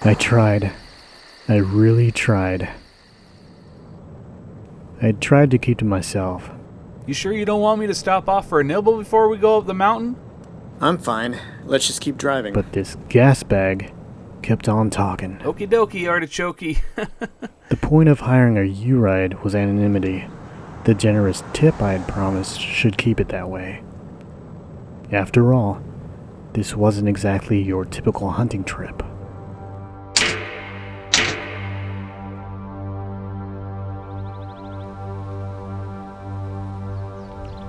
I tried. I really tried. I tried to keep to myself. You sure you don't want me to stop off for a nibble before we go up the mountain? I'm fine. Let's just keep driving. But this gas bag kept on talking. Okie dokie, artichokey. The point of hiring a U-Ride was anonymity. The generous tip I had promised should keep it that way. After all, this wasn't exactly your typical hunting trip.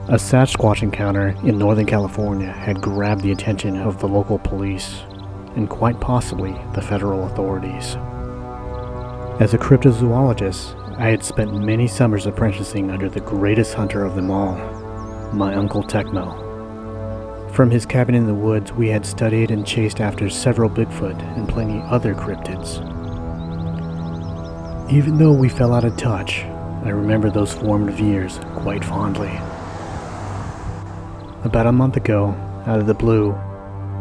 A Sasquatch encounter in Northern California had grabbed the attention of the local police, and quite possibly the federal authorities. As a cryptozoologist, I had spent many summers apprenticing under the greatest hunter of them all, my Uncle Tecmo. From his cabin in the woods, we had studied and chased after several Bigfoot and plenty other cryptids. Even though we fell out of touch, I remember those formative years quite fondly. About a month ago, out of the blue,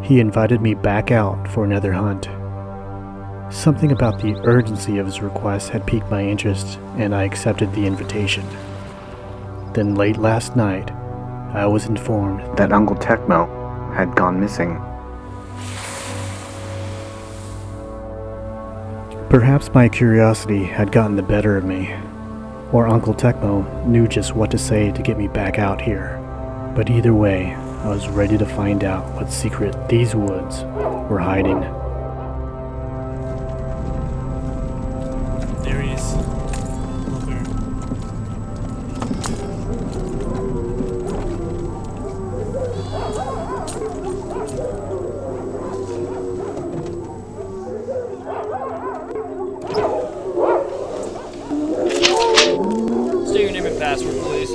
he invited me back out for another hunt. Something about the urgency of his request had piqued my interest, and I accepted the invitation. Then late last night, I was informed that Uncle Tecmo had gone missing. Perhaps my curiosity had gotten the better of me, or Uncle Tecmo knew just what to say to get me back out here. But either way, I was ready to find out what secret these woods were hiding. There he is. Say your name and password, please.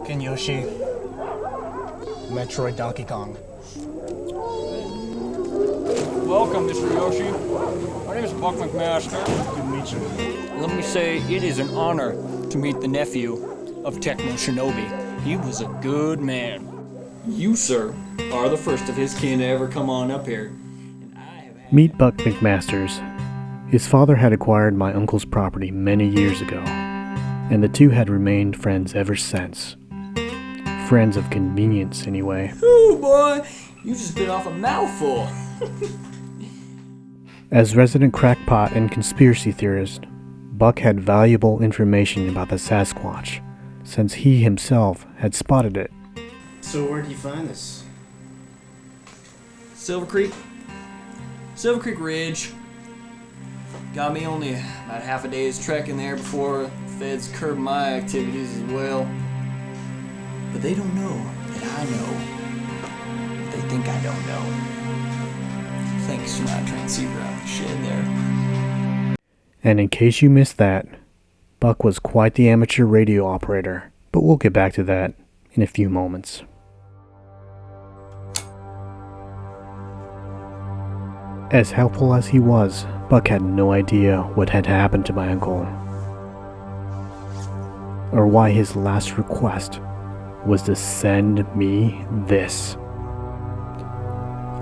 Ken Yoshi. Metroid Donkey Kong. Welcome, Mr. Yoshi. My name is Buck McMasters. Good to meet you. Let me say, it is an honor to meet the nephew of Tecmo Shinobi. He was a good man. You, sir, are the first of his kin to ever come on up here. And I have Meet Buck McMasters. His father had acquired my uncle's property many years ago, and the two had remained friends ever since. Friends of convenience, anyway. Ooh, boy, you just bit off a mouthful. As resident crackpot and conspiracy theorist, Buck had valuable information about the Sasquatch, since he himself had spotted it. So where'd you find this? Silver Creek Ridge. Got me only about half a day's trekking there before the feds curbed my activities as well. But they don't know that I know. They think I don't know. Thanks for not trying to see around the shed there. And in case you missed that, Buck was quite the amateur radio operator, but we'll get back to that in a few moments. As helpful as he was, Buck had no idea what had happened to my uncle, or why his last request was to send me this.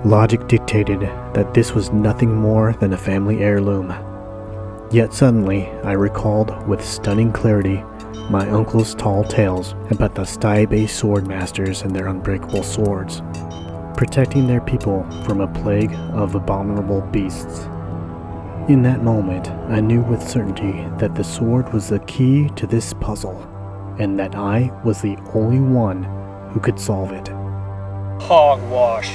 Logic dictated that this was nothing more than a family heirloom. Yet suddenly, I recalled with stunning clarity my uncle's tall tales about the Stye-Bay swordmasters and their unbreakable swords, protecting their people from a plague of abominable beasts. In that moment, I knew with certainty that the sword was the key to this puzzle, and that I was the only one who could solve it. Hogwash.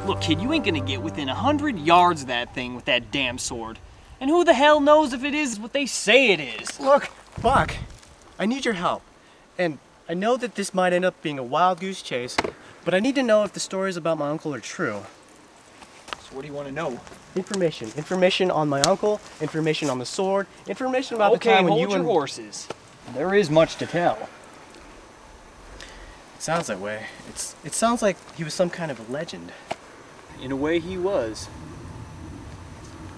Look, kid, you ain't gonna get within 100 yards of that thing with that damn sword. And who the hell knows if it is what they say it is? Look, Buck, I need your help. And I know that this might end up being a wild goose chase, but I need to know if the stories about my uncle are true. So what do you want to know? Information. Information on my uncle, information on the sword, information about the time when you hold your horses. There is much to tell. It sounds that way. It sounds like he was some kind of a legend. In a way, he was.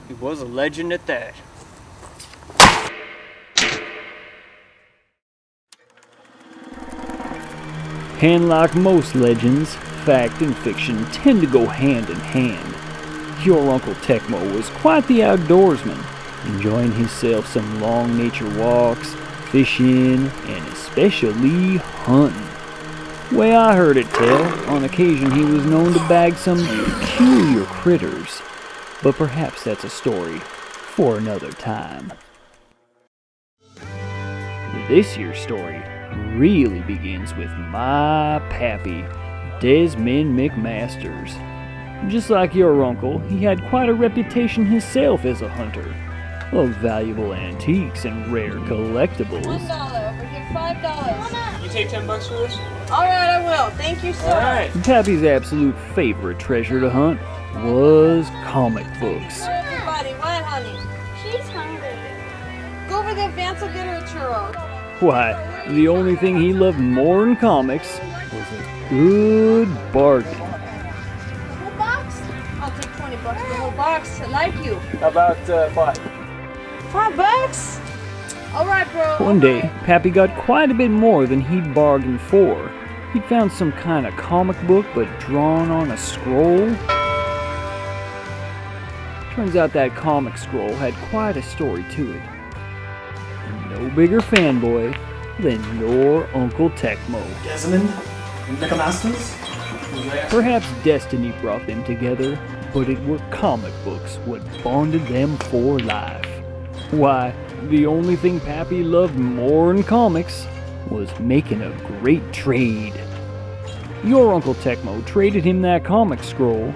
He was a legend at that. And like most legends, fact and fiction tend to go hand in hand. Your Uncle Tecmo was quite the outdoorsman, enjoying himself some long nature walks, fishing, and especially hunting. Way I heard it tell, on occasion he was known to bag some peculiar critters. But perhaps that's a story for another time. This year's story really begins with my pappy, Desmond McMasters. Just like your uncle, he had quite a reputation himself as a hunter of valuable antiques and rare collectibles. $1 over here, $5. You take $10 for this? All right, I will. Thank you, sir. All right. Pappy's absolute favorite treasure to hunt was comic books. Hi, everybody. What, honey? She's hungry. Go over there, Vance. Will get her a churro. Why, the only thing he loved more than comics was a good bargain. The whole box? I'll take $20 for the whole box. I like you. How about 5? $5? All right, bro. One day, Pappy got quite a bit more than he'd bargained for. He'd found some kind of comic book, but drawn on a scroll. Turns out that comic scroll had quite a story to it. And no bigger fanboy than your Uncle Tecmo. Desmond? McMasters? Perhaps destiny brought them together, but it were comic books what bonded them for life. Why, the only thing Pappy loved more than comics was making a great trade. Your Uncle Tecmo traded him that comic scroll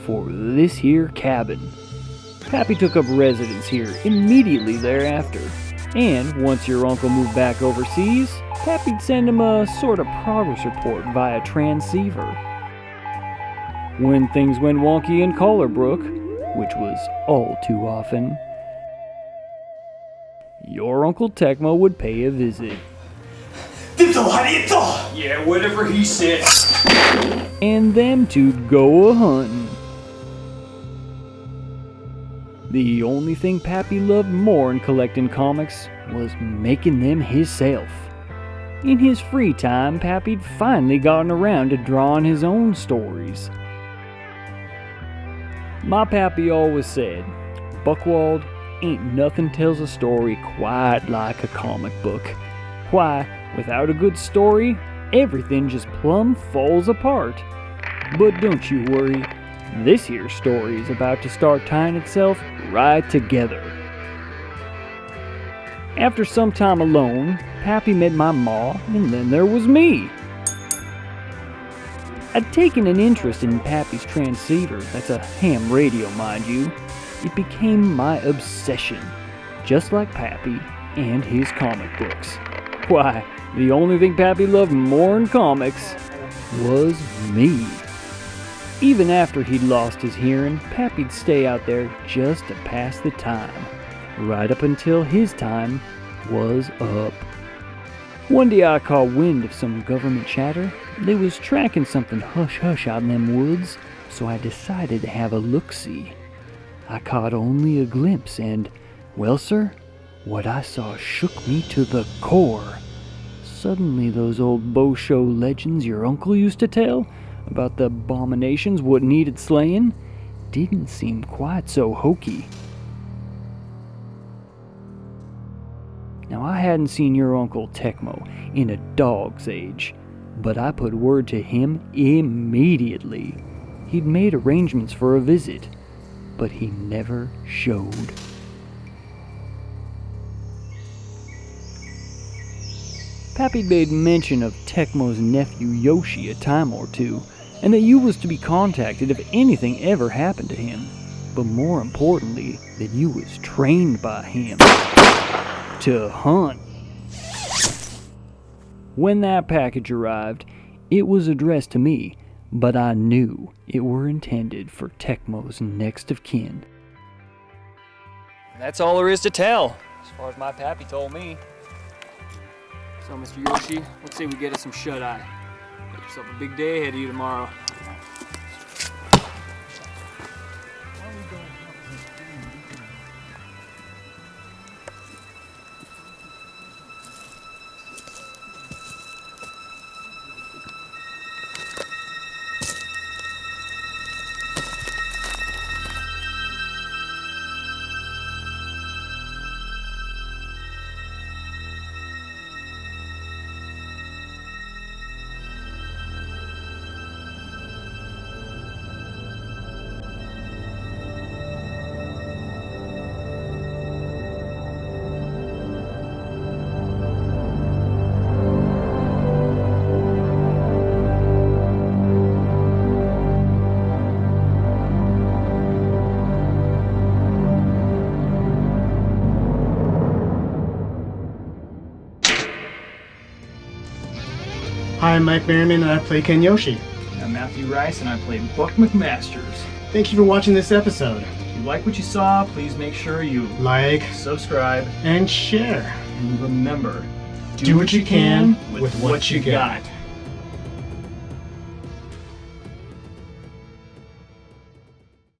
for this here cabin. Pappy took up residence here immediately thereafter, and once your uncle moved back overseas, Pappy'd send him a sort of progress report via transceiver. When things went wonky in Collarbrook, which was all too often, your Uncle Tecmo would pay a visit. Yeah, whatever he said. And them two'd go a-hunting. The only thing Pappy loved more in collecting comics was making them himself. In his free time, Pappy'd finally gotten around to drawing his own stories. My pappy always said, Buckwald, ain't nothing tells a story quite like a comic book. Why, without a good story, everything just plumb falls apart. But don't you worry, this here story is about to start tying itself right together. After some time alone, Pappy met my ma, and then there was me. I'd taken an interest in Pappy's transceiver, that's a ham radio, mind you. It became my obsession, just like Pappy and his comic books. Why, the only thing Pappy loved more than comics was me. Even after he'd lost his hearing, Pappy'd stay out there just to pass the time, right up until his time was up. One day I caught wind of some government chatter. They was tracking something hush-hush out in them woods, so I decided to have a look-see. I caught only a glimpse and, well sir, what I saw shook me to the core. Suddenly those old Bo Show legends your uncle used to tell about the abominations what needed slaying didn't seem quite so hokey. Now, I hadn't seen your Uncle Tecmo in a dog's age, but I put word to him immediately. He'd made arrangements for a visit, but he never showed. Pappy made mention of Tecmo's nephew Yoshi a time or two, and that you was to be contacted if anything ever happened to him, but more importantly, that you was trained by him to hunt. When that package arrived, it was addressed to me, but I knew it were intended for Tecmo's next of kin. That's all there is to tell, as far as my pappy told me. So, Mr. Yoshi, let's say we get us some shut-eye. Got yourself a big day ahead of you tomorrow. Hi, I'm Mike Merriman, and I play Ken Yoshi. I'm Matthew Rice, and I play Buck McMasters. Thank you for watching this episode. If you like what you saw, please make sure you Like subscribe and share. and remember, Do what you can with what you got.